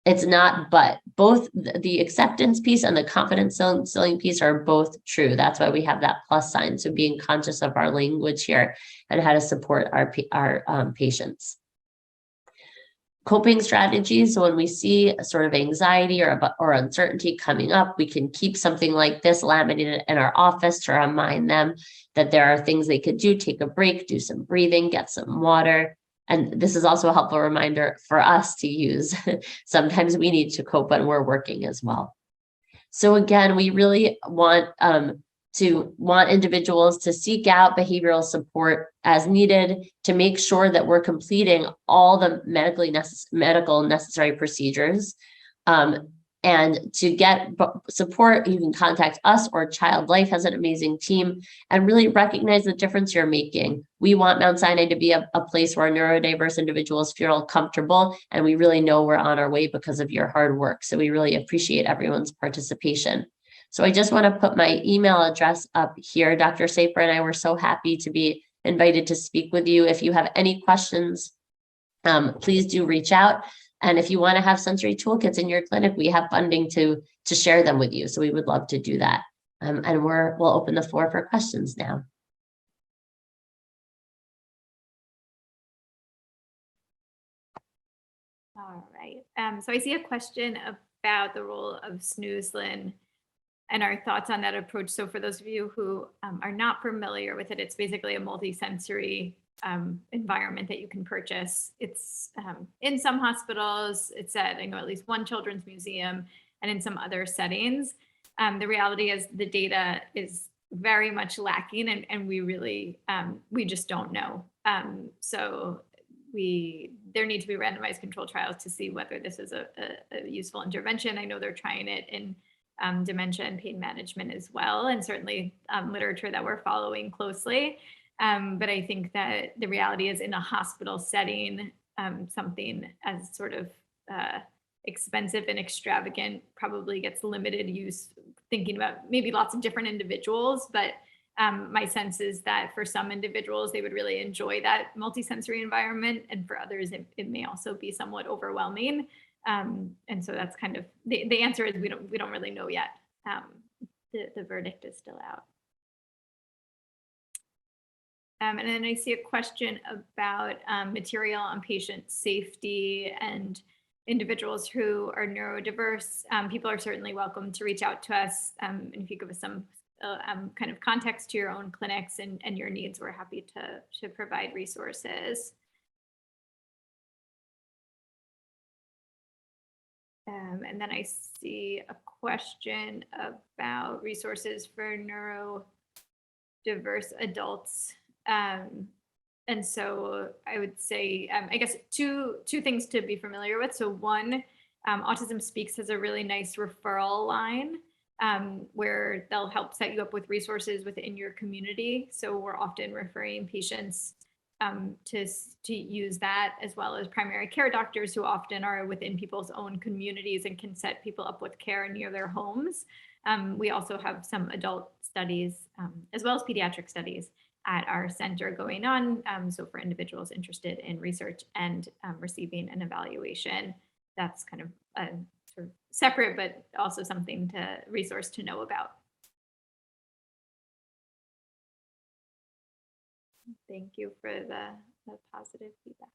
It's not but. Both the acceptance piece and the confidence instilling piece are both true. That's why we have that plus sign. So being conscious of our language here and how to support our patients. Coping strategies. So when we see a sort of anxiety or uncertainty coming up, we can keep something like this laminated in our office to remind them that there are things they could do. Take a break, do some breathing, get some water. And this is also a helpful reminder for us to use. Sometimes we need to cope when we're working as well. So again, we really want individuals to seek out behavioral support as needed, to make sure that we're completing all the medical necessary procedures. And to get support, you can contact us, or Child Life has an amazing team, and really recognize the difference you're making. We want Mount Sinai to be a place where neurodiverse individuals feel comfortable, and we really know we're on our way because of your hard work. So we really appreciate everyone's participation. So I just want to put my email address up here. Dr. Seaver and I were so happy to be invited to speak with you. If you have any questions, please do reach out. And if you want to have sensory toolkits in your clinic, we have funding to share them with you. So we would love to do that. And we'll open the floor for questions now. All right. So I see a question about the role of snoozlin and our thoughts on that approach. So for those of you who are not familiar with it, it's basically a multisensory environment that you can purchase. It's in some hospitals, it's at, I know, at least one children's museum, and in some other settings. The reality is the data is very much lacking, and we really, we just don't know. So there need to be randomized control trials to see whether this is a useful intervention. I know they're trying it in dementia and pain management as well, and certainly literature that we're following closely. But I think that the reality is in a hospital setting, something as sort of expensive and extravagant probably gets limited use, thinking about maybe lots of different individuals. But my sense is that for some individuals, they would really enjoy that multisensory environment. And for others, it may also be somewhat overwhelming. And so that's kind of, the answer is we don't really know yet. The verdict is still out. And then I see a question about material on patient safety and individuals who are neurodiverse. People are certainly welcome to reach out to us. And if you give us some kind of context to your own clinics and your needs, we're happy to provide resources. And then I see a question about resources for neurodiverse adults. And so I would say, I guess two things to be familiar with. So one, Autism Speaks has a really nice referral line where they'll help set you up with resources within your community. So we're often referring patients to use that, as well as primary care doctors who often are within people's own communities and can set people up with care near their homes. We also have some adult studies as well as pediatric studies at our center going on. So for individuals interested in research and receiving an evaluation, that's kind of sort of separate, but also something to resource to know about. Thank you for the positive feedback.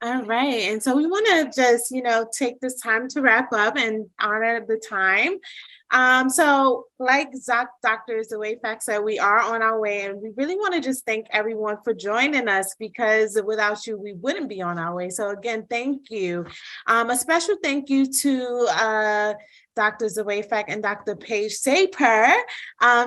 All right. And so we want to just, take this time to wrap up and honor the time. So like Dr. Zweifach said, we are on our way, and we really want to just thank everyone for joining us, because without you, we wouldn't be on our way. So again, thank you. A special thank you to Dr. Zweifach and Dr. Paige Seaver,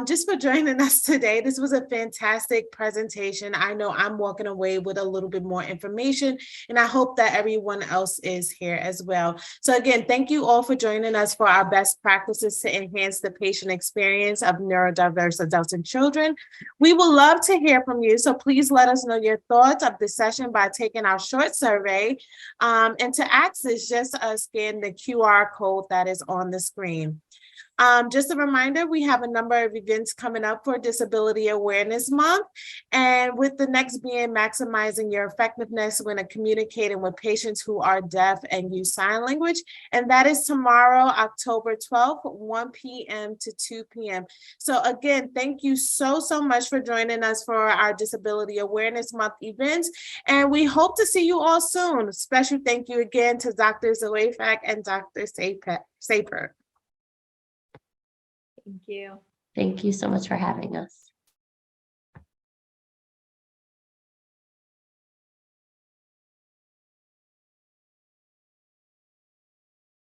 just for joining us today. This was a fantastic presentation. I know I'm walking away with a little bit more information, and I hope that everyone else is here as well. So again, thank you all for joining us for our best practices to enhance the patient experience of neurodiverse adults and children. We would love to hear from you, so please let us know your thoughts of the session by taking our short survey. And to access, just scan the QR code that is on the screen. Just a reminder, we have a number of events coming up for Disability Awareness Month, and with the next being maximizing your effectiveness when communicating with patients who are deaf and use sign language, and that is tomorrow, October 12th, 1 p.m. to 2 p.m. So again, thank you so much for joining us for our Disability Awareness Month events, and we hope to see you all soon. Special thank you again to Dr. Zweifach and Dr. Seaver. Thank you. Thank you so much for having us.